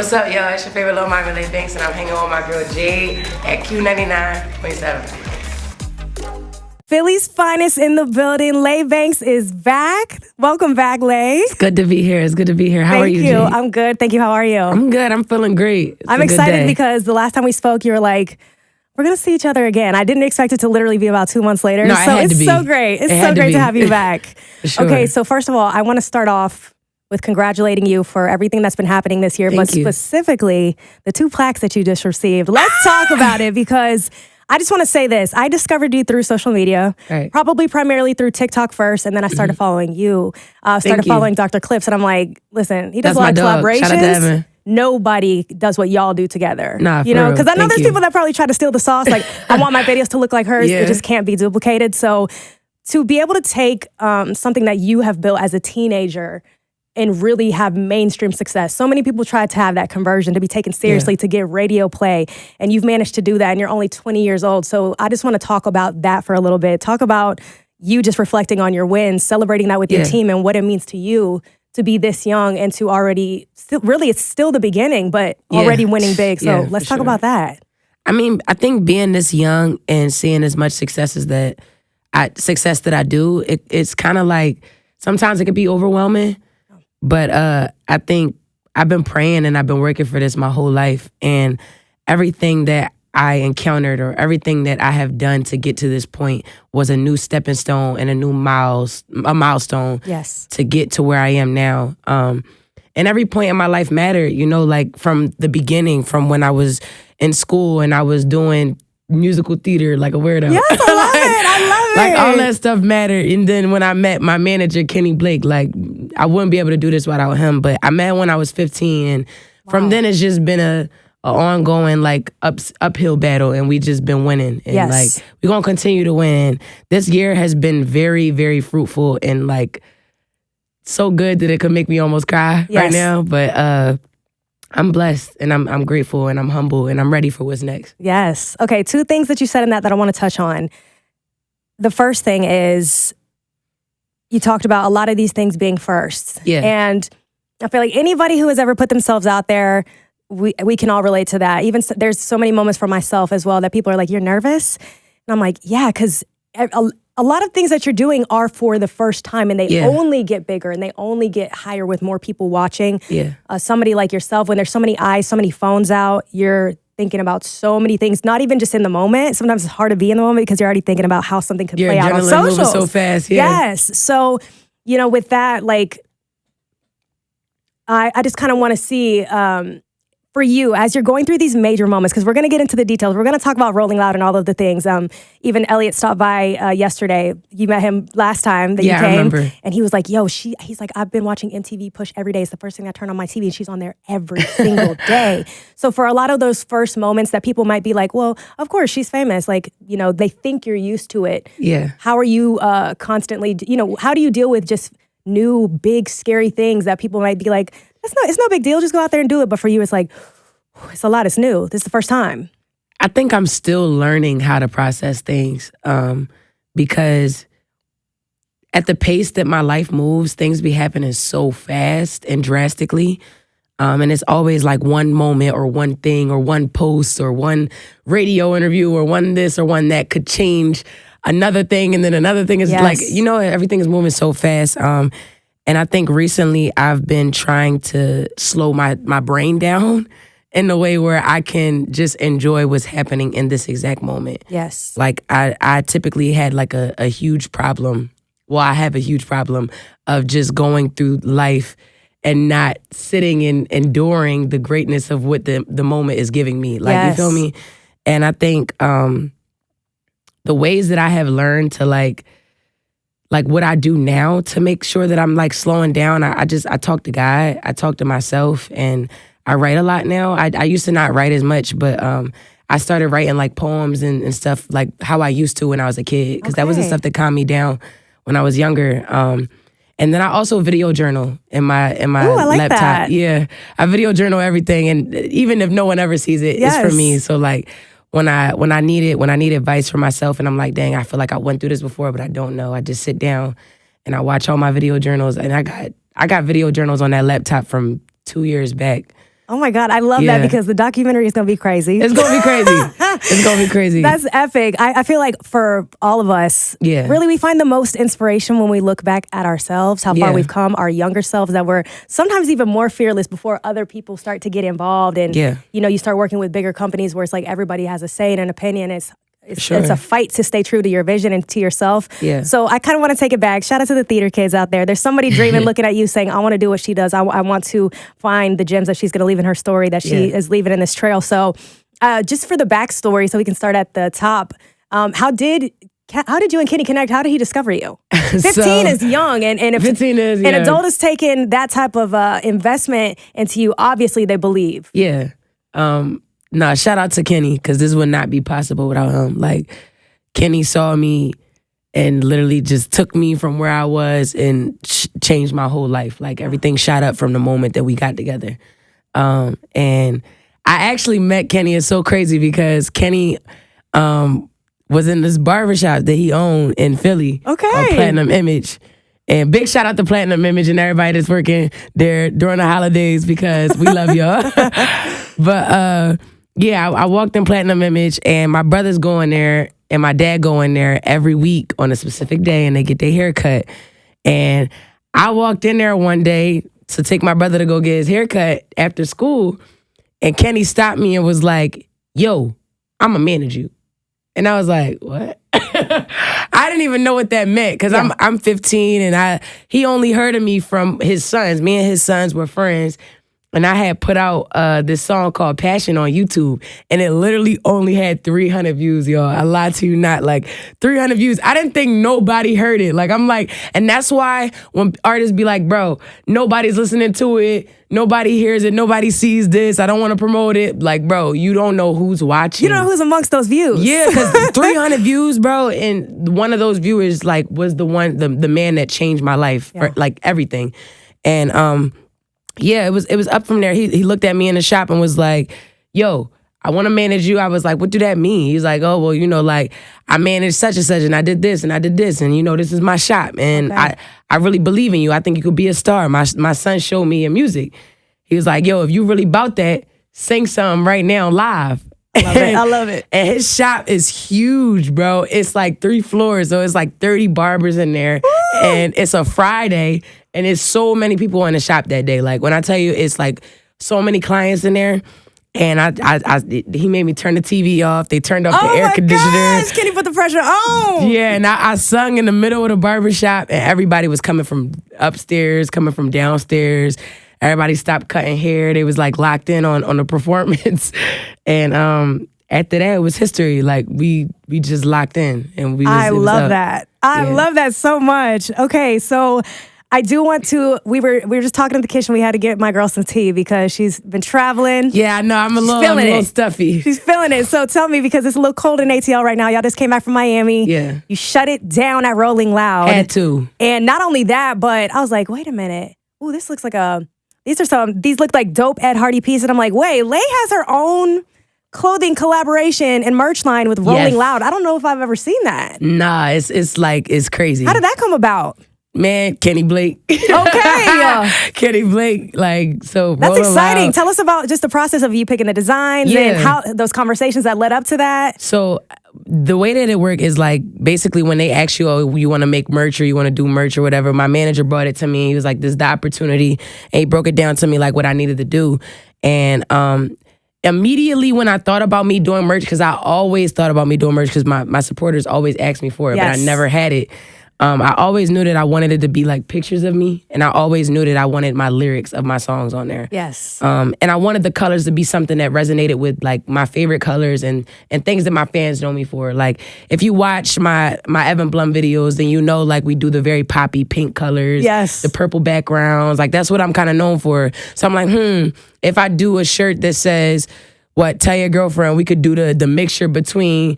What's up, y'all? It's your favorite little Michael Bankz, and I'm hanging with my girl JADE at Q99.7. Philly's finest in the building. Lay Bankz is back. Welcome back, Lay. It's good to be here. How are you, Thank you. Jade? I'm good. Thank you. How are you? I'm good. I'm feeling great. I'm excited because the last time we spoke, you were like, we're going to see each other again. I didn't expect it to literally be about 2 months later. No, so it had to be. So great. It's so great to have you back. Sure. Okay, so first of all, I want to start off with congratulating you for everything that's been happening this year, Thank you. Specifically the 2 plaques that you just received. Let's talk about it because I just want to say this. I discovered you through social media, probably primarily through TikTok first, and then I started following you. Started following Dr. Clips, and I'm like, listen, he does a lot of collaborations. Shout out to Evan. Nobody does what y'all do together. Nah, you know, because I know Thank there's you. people that probably try to steal the sauce. Like, I want my videos to look like hers. Yeah. It just can't be duplicated. So to be able to take something that you have built as a teenager and really have mainstream success. So many people try to have that conversion, to be taken seriously, to get radio play, and you've managed to do that, and you're only 20 years old. So I just want to talk about that for a little bit. Talk about you just reflecting on your wins, celebrating that with your team, and what it means to you to be this young and to already, it's still the beginning, but already winning big. So let's talk about that. I mean, I think being this young and seeing as much success that I do, it's kind of like, sometimes it can be overwhelming. But I think I've been praying and I've been working for this my whole life. And everything that I encountered or everything that I have done to get to this point was a new stepping stone and a milestone to get to where I am now. And every point in my life mattered, you know, like from the beginning, from when I was in school and I was doing musical theater like a weirdo. Yes, I love it. I love it. Like all that stuff mattered. And then when I met my manager, Kenny Blake, like I wouldn't be able to do this without him. But I met when I was 15. And from then it's just been a ongoing like uphill battle, and we just been winning. And like we're gonna continue to win. This year has been very, very fruitful and like so good that it could make me almost cry right now. But I'm blessed and I'm grateful and I'm humble and I'm ready for what's next. Yes. Okay, 2 things that you said in that I want to touch on. The first thing is you talked about a lot of these things being firsts. Yeah. And I feel like anybody who has ever put themselves out there, we can all relate to that. Even there's so many moments for myself as well that people are like, you're nervous? And I'm like, yeah, because a lot of things that you're doing are for the first time, and they only get bigger and they only get higher with more people watching. Yeah. Somebody like yourself, when there's so many eyes, so many phones out, you're thinking about so many things, not even just in the moment. Sometimes it's hard to be in the moment because you're already thinking about how something could play out on socials. Moving so fast. Yes. So, you know, with that, like, I just kind of want to see for you, as you're going through these major moments, because we're going to get into the details. We're going to talk about Rolling Loud and all of the things. Even Elliot stopped by yesterday. You met him last time that you came. I remember. And he was like, yo, he's like, I've been watching MTV Push every day. It's the first thing I turn on my TV, and she's on there every single day. So for a lot of those first moments that people might be like, well, of course, she's famous. Like, you know, they think you're used to it. Yeah. How are you constantly, you know, how do you deal with just new, big, scary things that people might be like, it's no big deal, just go out there and do it. But for you, it's like, it's a lot, it's new. This is the first time. I think I'm still learning how to process things because at the pace that my life moves, things be happening so fast and drastically. And it's always like one moment or one thing or one post or one radio interview or one this or one that could change another thing. And then another thing is like, you know, everything is moving so fast. And I think recently I've been trying to slow my brain down in a way where I can just enjoy what's happening in this exact moment. Yes. Like I typically had like a huge problem. Well, I have a huge problem of just going through life and not sitting and enduring the greatness of what the moment is giving me. Like, you feel me? And I think the ways that I have learned to like what I do now to make sure that I'm like slowing down, I talk to God, I talk to myself, and I write a lot now. I used to not write as much, but I started writing like poems and stuff like how I used to when I was a kid, because that was the stuff that calmed me down when I was younger. And then I also video journal in my Ooh, I like laptop. that. Yeah, I video journal everything, and even if no one ever sees it, it's for me. So like when I need advice for myself, and I'm like, dang, I feel like I went through this before, but I don't know. I just sit down and I watch all my video journals, and I got video journals on that laptop from 2 years back. Oh my God, I love that because the documentary is gonna be crazy. It's gonna be crazy. It's gonna be crazy. That's epic. I feel like for all of us, really we find the most inspiration when we look back at ourselves, how far we've come, our younger selves that were sometimes even more fearless before other people start to get involved. And you know, you start working with bigger companies where it's like everybody has a say and an opinion. It's a fight to stay true to your vision and to yourself. So I kind of want to take it back. Shout out to the theater kids out there. There's somebody dreaming, looking at you saying, I want to do what she does. I want to find the gems that she's going to leave in her story that she is leaving in this trail. So just for the backstory, so we can start at the top, how did you and Kenny connect? How did he discover you? 15 is young. And if 15 is, an adult is taking that type of investment into you, obviously they believe. Nah, shout out to Kenny, because this would not be possible without him. Like, Kenny saw me and literally just took me from where I was and changed my whole life. Like, everything shot up from the moment that we got together. And I actually met Kenny. It's so crazy because Kenny was in this barbershop that he owned in Philly. Platinum Image. And big shout out to Platinum Image and everybody that's working there during the holidays because we love y'all. But I walked in Platinum Image and my brothers go in there and my dad go in there every week on a specific day and they get their hair cut. And I walked in there one day to take my brother to go get his hair cut after school, and Kenny stopped me and was like, yo, I'ma manage you. And I was like, what? I didn't even know what that meant because I'm 15 and he only heard of me from his sons. Me and his sons were friends. And I had put out this song called Passion on YouTube, and it literally only had 300 views, y'all. I lied to you not, like 300 views. I didn't think nobody heard it. Like, I'm like, and that's why when artists be like, bro, nobody's listening to it, nobody hears it, nobody sees this, I don't want to promote it. Like, bro, you don't know who's watching. You don't know who's amongst those views. Yeah, because 300 views, bro, and one of those viewers, like, was the man that changed my life, for, like, everything. And, it was up from there. He looked at me in the shop and was like, yo, I want to manage you. I was like, what do that mean? He's like, oh, well, you know, like, I managed such and such, and I did this, and I did this, and, you know, this is my shop, and I really believe in you. I think you could be a star. My son showed me your music. He was like, yo, if you really about that, sing something right now live. I love it. And his shop is huge, bro. It's like 3 floors, so it's like 30 barbers in there. Woo! And it's a Friday, and it's so many people in the shop that day. Like, when I tell you, it's like so many clients in there. And he made me turn the TV off. They turned off the air conditioner. Oh my gosh, Kenny put the pressure on. Yeah, and I sung in the middle of the barbershop, and everybody was coming from upstairs, coming from downstairs. Everybody stopped cutting hair. They was like locked in on the performance. And after that, it was history. Like, we just locked in, and I love that. I love that so much. Okay, so I do want to. We were just talking in the kitchen. We had to get my girl some tea because she's been traveling. Yeah, I know. I'm a little stuffy. She's feeling it. So tell me, because it's a little cold in ATL right now. Y'all just came back from Miami. Yeah. You shut it down at Rolling Loud. Had to. And not only that, but I was like, wait a minute. Ooh, this looks like these look like dope Ed Hardy pieces. And I'm like, wait, Lay has her own clothing collaboration and merch line with Rolling Loud. I don't know if I've ever seen that. Nah, it's crazy. How did that come about? Man, Kenny Blake. Okay. Kenny Blake, like, so. That's exciting. Loud. Tell us about just the process of you picking the designs and how those conversations that led up to that. So the way that it worked is like, basically when they ask you, oh, you want to make merch or you want to do merch or whatever, my manager brought it to me. He was like, this is the opportunity. And he broke it down to me like what I needed to do. And immediately when I thought about me doing merch, because I always thought about me doing merch because my supporters always asked me for it, but I never had it. I always knew that I wanted it to be like pictures of me, and I always knew that I wanted my lyrics of my songs on there. Yes. And I wanted the colors to be something that resonated with like my favorite colors and things that my fans know me for. Like, if you watch my Evan Blum videos, then you know, like, we do the very poppy pink colors. Yes. The purple backgrounds. Like, that's what I'm kind of known for. So I'm like, if I do a shirt that says, tell your girlfriend, we could do the mixture between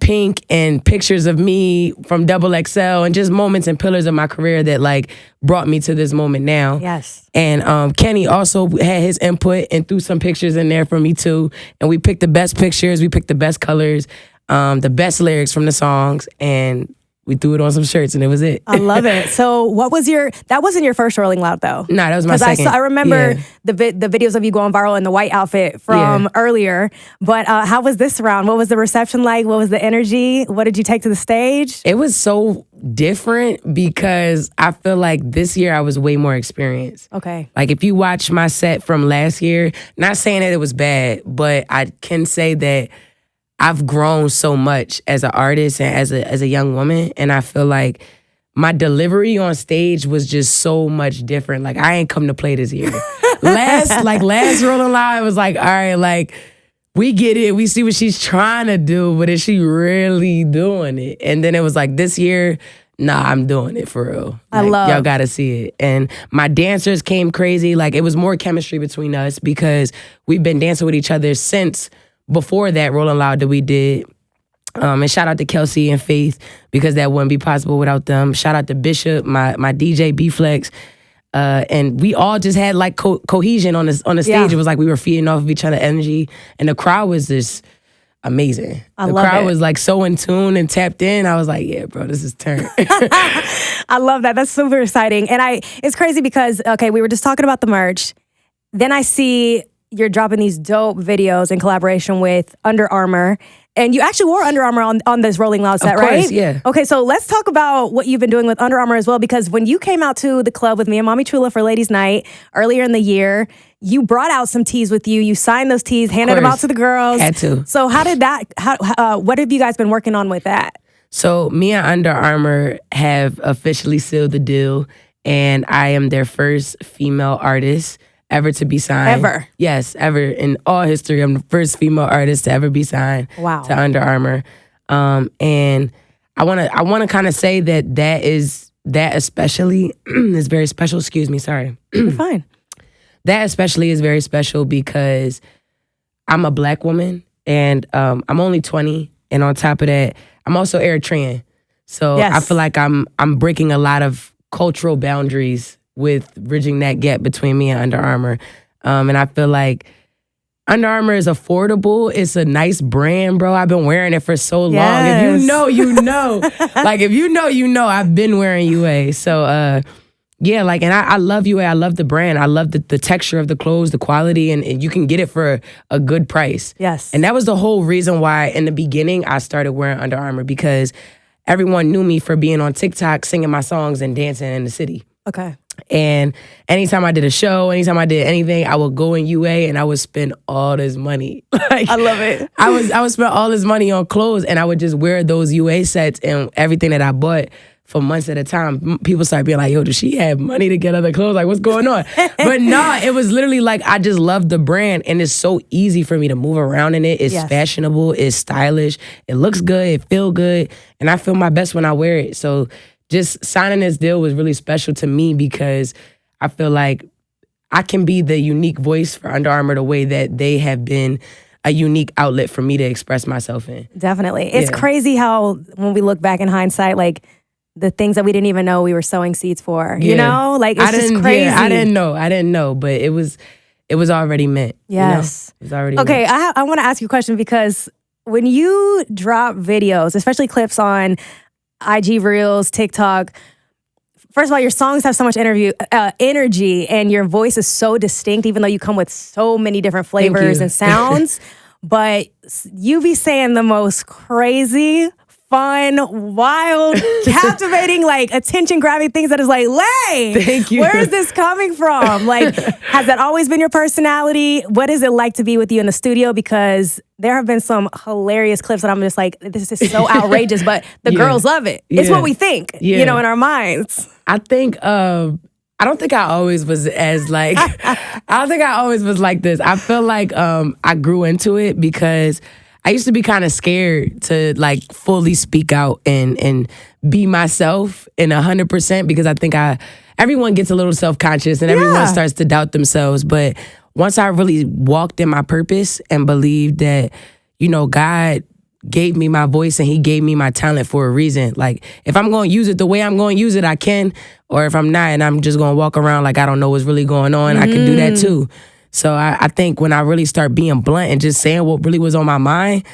pink and pictures of me from XXL and just moments and pillars of my career that like brought me to this moment now. Yes. And Kenny also had his input and threw some pictures in there for me too. And we picked the best pictures, we picked the best colors, the best lyrics from the songs, and We threw it on some shirts and it was it. I love it. So what was that wasn't your first Rolling Loud though? No, that was my second. I remember the videos of you going viral in the white outfit from earlier. But how was this round? What was the reception like? What was the energy? What did you take to the stage? It was so different because I feel like this year I was way more experienced. Okay. Like if you watch my set from last year, not saying that it was bad, but I can say that I've grown so much as an artist and as a young woman, and I feel like my delivery on stage was just so much different. Like I ain't come to play this year. last Rolling Loud, I was like, all right, like we get it, we see what she's trying to do, but is she really doing it? And then it was like this year, nah, I'm doing it for real. Like, y'all gotta see it. And my dancers came crazy. Like it was more chemistry between us because we've been dancing with each other since before that Rolling Loud that we did. And shout out to Kelsey and Faith because that wouldn't be possible without them. Shout out to Bishop, my DJ B-Flex. And we all just had like cohesion on the stage. It was like we were feeding off of each other's energy. And the crowd was just amazing. The crowd was like so in tune and tapped in. I was like, yeah, bro, this is turn. I love that. That's super exciting. And it's crazy because, okay, we were just talking about the merch. Then I see you're dropping these dope videos in collaboration with Under Armour. And you actually wore Under Armour on this Rolling Loud set, of course, right? Yeah. Okay, so let's talk about what you've been doing with Under Armour as well, because when you came out to the club with me and Mommy Chula for Ladies Night earlier in the year, you brought out some tees with you. You signed those tees, handed them out to the girls. Had to. So how did that, what have you guys been working on with that? So me and Under Armour have officially sealed the deal, and I am their first female artist ever to be signed. Ever? Yes, ever. In all history, I'm the first female artist to ever be signed to Under Armour. And I wanna kind of say that especially is very special. Excuse me, sorry. You're fine. That especially is very special because I'm a Black woman and I'm only 20. And on top of that, I'm also Eritrean. So I feel like I'm breaking a lot of cultural boundaries with bridging that gap between me and Under Armour. And I feel like Under Armour is affordable. It's a nice brand, bro. I've been wearing it for so long. If you know, you know. Like, if you know, you know. I've been wearing UA. So, yeah, like, and I love UA. I love the brand. I love the texture of the clothes, the quality, and you can get it for a good price. Yes. And that was the whole reason why, in the beginning, I started wearing Under Armour, because everyone knew me for being on TikTok, singing my songs and dancing in the city. Okay. And anytime I did a show, anytime I did anything, I would go in UA and I would spend all this money. Like, I love it. I would spend all this money on clothes, and I would just wear those UA sets and everything that I bought for months at a time. People started being like, yo, does she have money to get other clothes? Like, what's going on? But no, it was literally like, I just love the brand, and it's so easy for me to move around in it. It's fashionable, it's stylish, it looks good, it feels good, and I feel my best when I wear it. So just signing this deal was really special to me because I feel like I can be the unique voice for Under Armour the way that they have been a unique outlet for me to express myself in. Definitely. It's crazy how, when we look back in hindsight, like, the things that we didn't even know we were sowing seeds for, you know? Like, it's just crazy. Yeah, I didn't know, but it was already meant. Yes. You know? It was already okay, meant. I want to ask you a question, because when you drop videos, especially clips on IG Reels, TikTok, first of all, your songs have so much energy, and your voice is so distinct, even though you come with so many different flavors and sounds. But you be saying the most crazy, fun, wild, captivating, like, attention-grabbing things that is like, Lay, thank you. Where is this coming from? Like, has that always been your personality? What is it like to be with you in the studio? Because there have been some hilarious clips that I'm just like, this is so outrageous, but the girls love it. It's what we think, you know, in our minds. I think, I don't think I always was as like, I don't think I always was like this. I feel like I grew into it because I used to be kind of scared to like fully speak out and be myself in 100%, because I think everyone gets a little self-conscious and everyone starts to doubt themselves. But once I really walked in my purpose and believed that, you know, God gave me my voice and he gave me my talent for a reason. Like, if I'm going to use it the way I'm going to use it, I can. Or if I'm not and I'm just going to walk around like I don't know what's really going on, I can do that too. So I think when I really start being blunt and just saying what really was on my mind,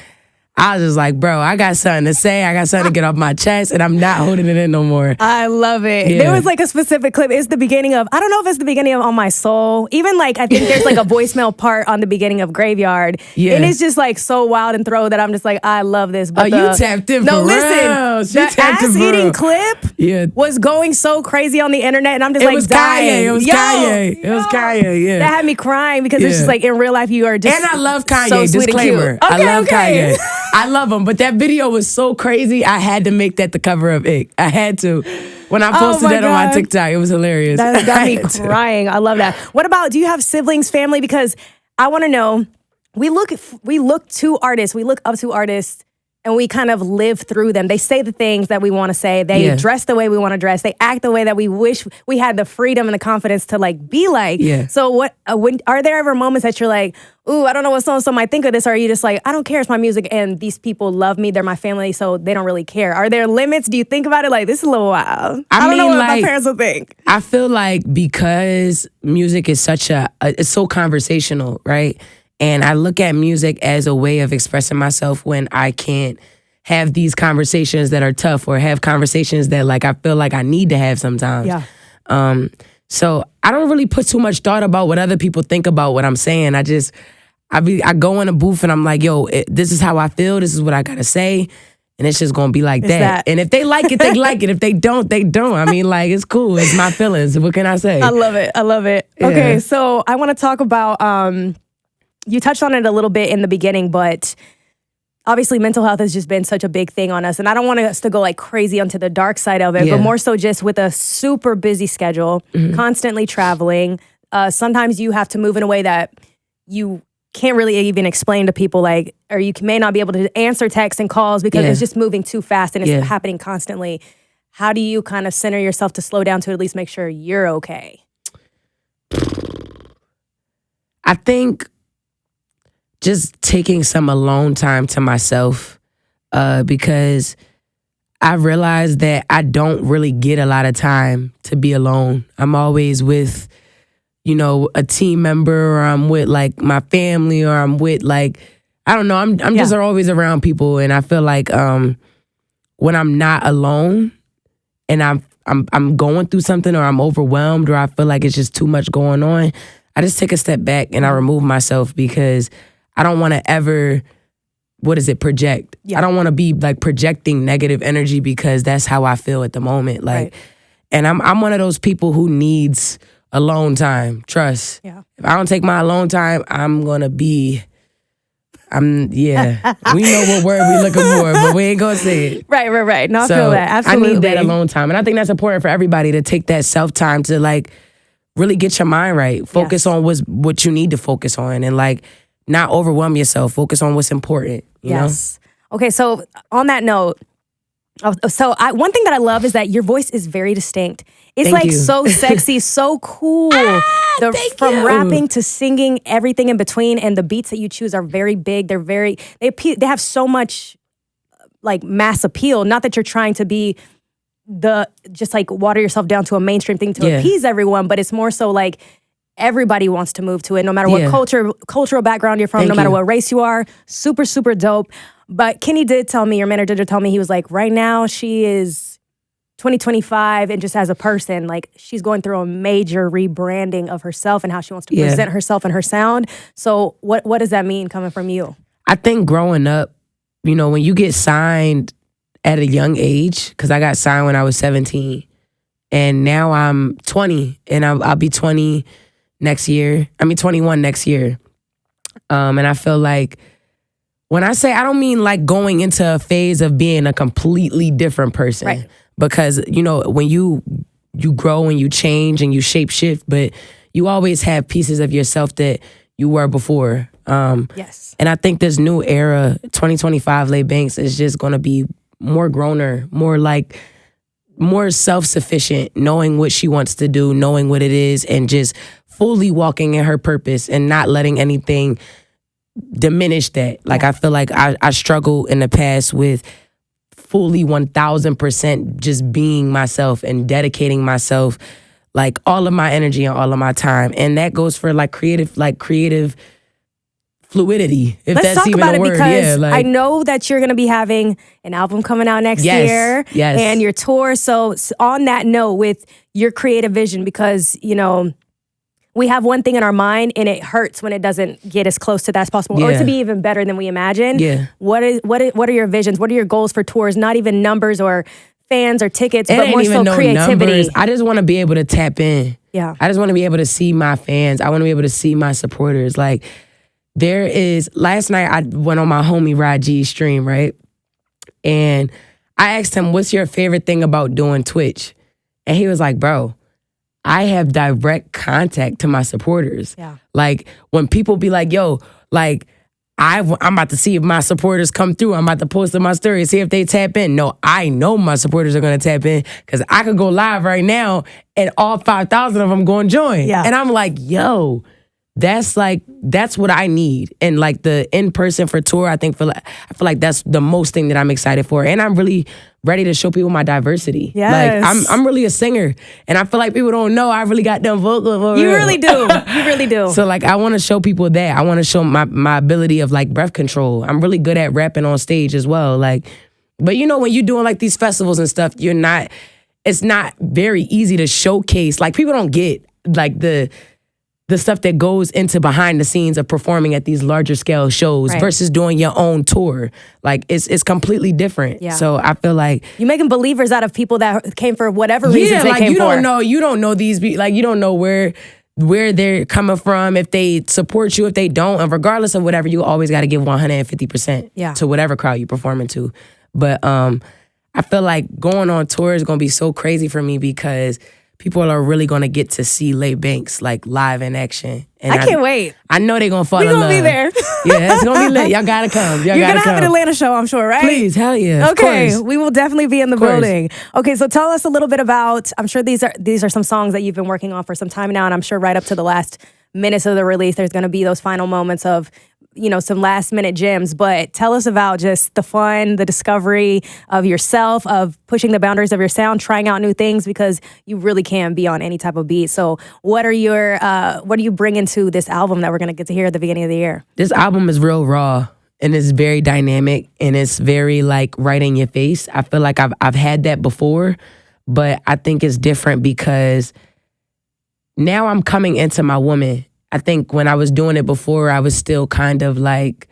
I was just like, bro, I got something to say. I got something to get off my chest, and I'm not holding it in no more. I love it. Yeah. There was like a specific clip. It's the beginning of, I don't know if it's the beginning of On My Soul. Even like, I think there's like a voicemail part on the beginning of Graveyard. Yeah. And it's just like so wild and throw that I'm just like, I love this. But you tapped in for real. No, listen, the ass-eating clip was going so crazy on the internet, and I'm just like dying. It was Kanye. It was Kanye, yeah. That had me crying because it's just like, in real life, you are just And I love Kanye, so sweet disclaimer. and cute. Okay, I love okay. Kanye. I love him, but that video was so crazy, I had to make that the cover of Ick. I had to. When I posted that on my TikTok, it was hilarious. That got me crying. I love that. What about, do you have siblings, family? Because I want to know, we look to artists, we look up to artists, and we kind of live through them. They say the things that we want to say. They dress the way we want to dress. They act the way that we wish we had the freedom and the confidence to like be like. Yeah. So what? Are there ever moments that you're like, ooh, I don't know what so-and-so might think of this, or are you just like, I don't care, it's my music, and these people love me, they're my family, so they don't really care? Are there limits? Do you think about it like, this is a little wild? I don't know what my parents will think. I feel like because music is such it's so conversational, right? And I look at music as a way of expressing myself when I can't have these conversations that are tough, or have conversations that like I feel like I need to have sometimes. Yeah. So I don't really put too much thought about what other people think about what I'm saying. I go in a booth and I'm like, yo, this is how I feel. This is what I gotta say. And it's just gonna be like that. And if they like it, they like it. If they don't, they don't. I mean, like, it's cool. It's my feelings. What can I say? I love it. I love it. Yeah. Okay, so I want to talk about, you touched on it a little bit in the beginning, but obviously mental health has just been such a big thing on us. And I don't want us to go like crazy onto the dark side of it, but more so just with a super busy schedule, constantly traveling. Sometimes you have to move in a way that you can't really even explain to people, like, or you may not be able to answer texts and calls because it's just moving too fast and it's happening constantly. How do you kind of center yourself to slow down to at least make sure you're okay? I think just taking some alone time to myself, because I realized that I don't really get a lot of time to be alone. I'm always with, a team member, or I'm with like my family, or I'm with like, I don't know, I'm just always around people. And I feel like when I'm not alone and I'm going through something, or I'm overwhelmed, or I feel like it's just too much going on, I just take a step back and I remove myself, because I don't want to ever, project. I don't want to be like projecting negative energy, because that's how I feel at the moment. Like, and I'm one of those people who needs alone time. Trust. Yeah. If I don't take my alone time, we know what word we looking for, but we ain't gonna say it. Right. No, I feel that. Absolutely. I need that alone time. And I think that's important for everybody, to take that self-time to like really get your mind right. Focus on what you need to focus on, and like not overwhelm yourself. Focus on what's important. You know? Okay, so on that note, one thing that I love is that your voice is very distinct. It's Thank you. So sexy, so cool. From rapping to singing, everything in between, and the beats that you choose are very big. They have so much like mass appeal. Not that you're trying to be just like water yourself down to a mainstream thing to appease everyone, but it's more so like everybody wants to move to it, no matter what cultural background you're from, no matter what race you are. Super, super dope. But Kenny did tell me, your manager did tell me, he was like, right now she is 2025, and just as a person, like she's going through a major rebranding of herself and how she wants to present herself and her sound. So what does that mean coming from you? I think growing up, when you get signed at a young age, because I got signed when I was 17, and now I'm 20, and I'll be 20 next year. 21 next year. And I feel like when I say, I don't mean like going into a phase of being a completely different person. Right. Because, when you grow and you change and you shape shift, but you always have pieces of yourself that you were before. Yes. And I think this new era, 2025 Lay Bankz, is just going to be more growner, more self-sufficient, knowing what she wants to do, knowing what it is, and just fully walking in her purpose and not letting anything diminish that. Like, I feel like I struggled in the past with fully 1000% just being myself and dedicating myself, like all of my energy and all of my time. And that goes for creative fluidity, if Let's that's talk even about a it word. because Yeah, I know that you're going to be having an album coming out next year yes. and your tour. So on that note, with your creative vision, because, you know, we have one thing in our mind and it hurts when it doesn't get as close to that as possible or Yeah. to be even better than we imagine. Yeah. What are your visions? What are your goals for tours? Not even numbers or fans or tickets, It but ain't more even so no creativity. numbers. I just want to be able to tap in. Yeah. I just want to be able to see my fans. I want to be able to see my supporters. Like, last night I went on my homie Rod G's stream, right? And I asked him, what's your favorite thing about doing Twitch? And he was like, bro, I have direct contact to my supporters. Yeah. Like, when people be like, yo, like, I'm about to see if my supporters come through. I'm about to post in my story, see if they tap in. No, I know my supporters are going to tap in because I could go live right now and all 5,000 of them going to join. Yeah. And I'm like, yo, that's what I need. And like the in-person for tour, I feel like that's the most thing that I'm excited for. And I'm really ready to show people my diversity. Yes. Like I'm really a singer. And I feel like people don't know I really got them vocals for You real. really do. You really do. So like I want to show people that. I want to show my ability of like breath control. I'm really good at rapping on stage as well. Like, but you know, when you're doing like these festivals and stuff, it's not very easy to showcase. Like, people don't get like the stuff that goes into behind the scenes of performing at these larger scale shows Right. versus doing your own tour. Like, it's completely different. Yeah. So I feel like You're making believers out of people that came for whatever reasons they like came you for. don't know these like you don't know where they're coming from, if they support you, if they don't, and regardless of whatever, you always got to give 150% to whatever crowd you're performing to. But I feel like going on tour is gonna be so crazy for me because people are really gonna get to see Bankz like live in action. And I can't wait. I know they're gonna fall in We're love. going to be there. Yeah, it's gonna be lit. Y'all gotta come. You're going to have an Atlanta show, I'm sure, right? Please, hell yeah. Okay, Of course. we will definitely be in the Of course. building. Okay, so tell us a little bit about, I'm sure these are some songs that you've been working on for some time now, and I'm sure right up to the last minutes of the release, there's going to be those final moments of, you know, some last minute gems. But tell us about just the fun, the discovery of yourself, of pushing the boundaries of your sound, trying out new things, because you really can be on any type of beat. So what do you bring into this album that we're going to get to hear at the beginning of the year? This album is real raw and it's very dynamic and it's very like right in your face. I feel like I've had that before, but I think it's different because now I'm coming into my woman. I think when I was doing it before, I was still kind of like,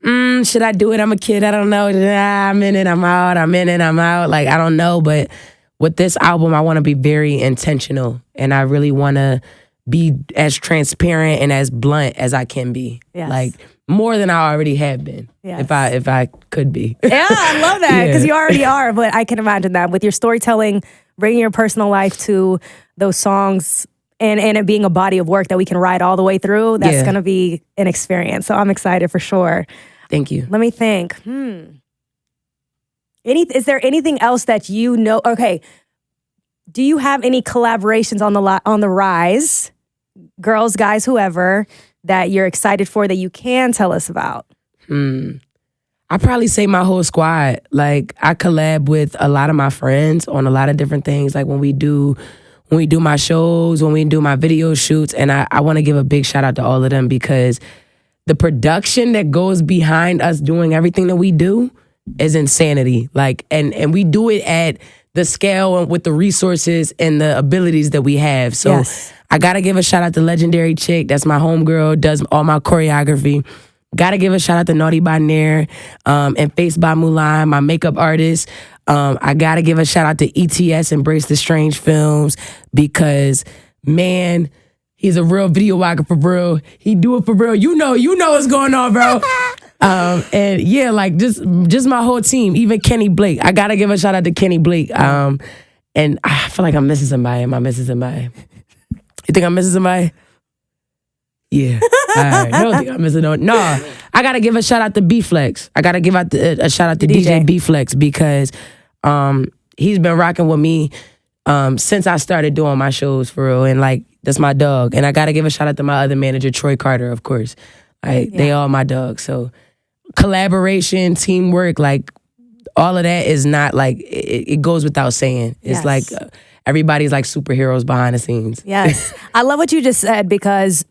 should I do it? I'm a kid. I don't know. I'm in it. I'm out. I'm in it. I'm out. Like, I don't know. But with this album, I want to be very intentional and I really want to be as transparent and as blunt as I can be. Yes. Like, more than I already have been. Yes. If I could be. Yeah, I love that because Yeah. you already are. But I can imagine that with your storytelling, bringing your personal life to those songs, and it being a body of work that we can ride all the way through. That's Yeah. going to be an experience. So I'm excited for sure. Thank you. Let me think. Is there anything else that you know? Okay, do you have any collaborations on the rise, girls, guys, whoever, that you're excited for that you can tell us about? I probably say my whole squad. Like, I collab with a lot of my friends on a lot of different things. Like when we do my shows, when we do my video shoots, and I want to give a big shout out to all of them because the production that goes behind us doing everything that we do is insanity. Like, and we do it at the scale and with the resources and the abilities that we have. So Yes. I gotta give a shout out to Legendary Chick. That's my homegirl, does all my choreography. Gotta give a shout out to Naughty by Nair and Face by Mulan, my makeup artist. I gotta give a shout out to ETS, Embrace the Strange Films, because man, he's a real videographer for real. He do it for real. You know what's going on, bro. And yeah, like just my whole team, even Kenny Blake. I gotta give a shout out to Kenny Blake. And I feel like I'm missing somebody. Am I missing somebody? You think I'm missing somebody? Yeah. All right. I don't think I'm missing no. No, I gotta give a shout out to B-Flex. I gotta give out a shout out to DJ B-Flex because he's been rocking with me since I started doing my shows for real. And like, that's my dog. And I gotta give a shout out to my other manager, Troy Carter, of course. Like, they all my dogs. So collaboration, teamwork, like all of that is not like, it goes without saying. It's Yes. like everybody's like superheroes behind the scenes. Yes. I love what you just said because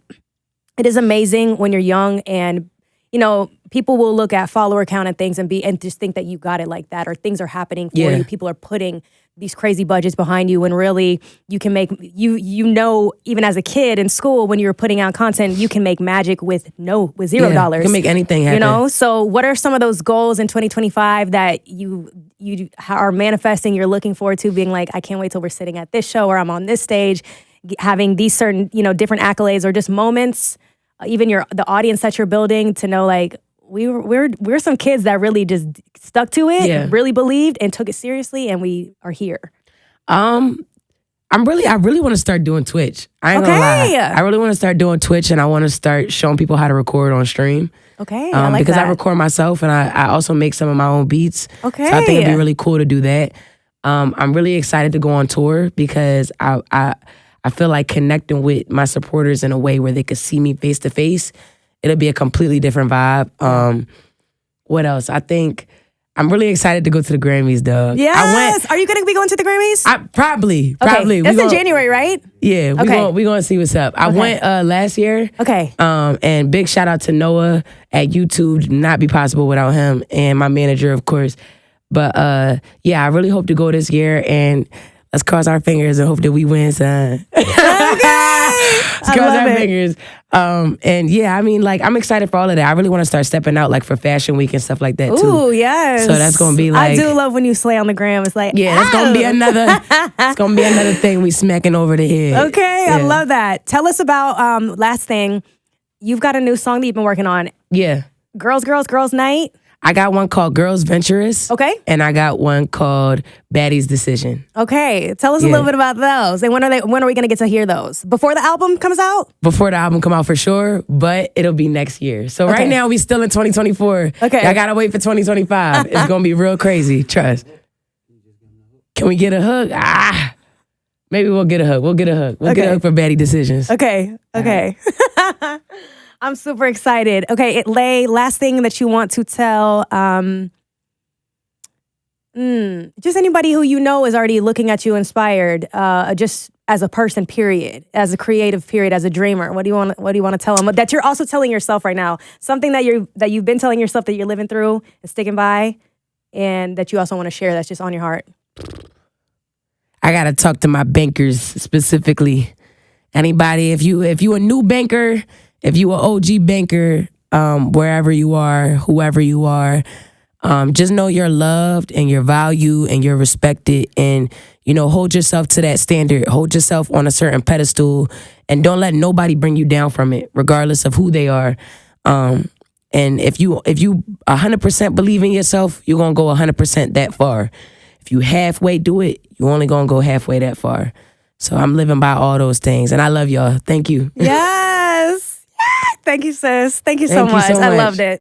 it is amazing when you're young and you know, people will look at follower count and things and just think that you got it like that, or things are happening for you. People are putting these crazy budgets behind you, when really you can make you know, even as a kid in school when you were putting out content, you can make magic with $0. You can make anything happen. You know, so what are some of those goals in 2025 that you are manifesting? You're looking forward to being like, I can't wait till we're sitting at this show or I'm on this stage, having these certain, you know, different accolades or just moments, even the audience that you're building, to know like we're some kids that really just stuck to it, really believed and took it seriously, and we are here. I really want to start doing Twitch. I ain't gonna lie. I really want to start doing Twitch, and I want to start showing people how to record on stream. Okay, I like because that. I record myself, and I also make some of my own beats. Okay, so I think it'd be really cool to do that. I'm really excited to go on tour because I feel like connecting with my supporters in a way where they could see me face to face. It'll be a completely different vibe. What else? I think I'm really excited to go to the Grammys, dog. Yes. Are you going to be going to the Grammys? Probably. That's in January, right? Yeah, we gonna see what's up. I went last year. Okay. And big shout out to Noah at YouTube. Not be possible without him, and my manager, of course. But I really hope to go this year, and let's cross our fingers and hope that we win, son. Let's cross our fingers. And yeah, I mean, like, I'm excited for all of that. I really want to start stepping out, like, for Fashion Week and stuff like that too. Ooh, yes. So that's gonna be like, I do love when you slay on the gram. It's like, that's gonna be another. It's gonna be another thing we smacking over the head. Okay, I love that. Tell us about last thing. You've got a new song that you've been working on. Yeah. Girls Night. I got one called Girls Venturous. Okay. And I got one called Baddie's Decision. Okay. Tell us a little bit about those. And when are we going to get to hear those? Before the album comes out? Before the album come out for sure, but it'll be next year. So right now we still in 2024. Okay. I got to wait for 2025. It's going to be real crazy. Trust. Can we get a hook? Maybe we'll get a hook. We'll get a hook. We'll get a hook for Baddie Decisions. Okay. I'm super excited. Okay, Lay, last thing that you want to tell, just anybody who you know is already looking at you inspired, just as a person, period, as a creative, period, as a dreamer. What do you want to tell them that you're also telling yourself right now? Something that you've been telling yourself that you're living through and sticking by, and that you also want to share that's just on your heart. I gotta talk to my bankers specifically. Anybody, if you a new banker. If you an OG banker, wherever you are, whoever you are, just know you're loved and you're valued and you're respected, and, you know, hold yourself to that standard. Hold yourself on a certain pedestal, and don't let nobody bring you down from it, regardless of who they are. And if you 100% believe in yourself, you're gonna go 100% that far. If you halfway do it, you're only gonna go halfway that far. So I'm living by all those things, and I love y'all. Thank you. Yes. Thank you, sis. Thank you so much. I loved it.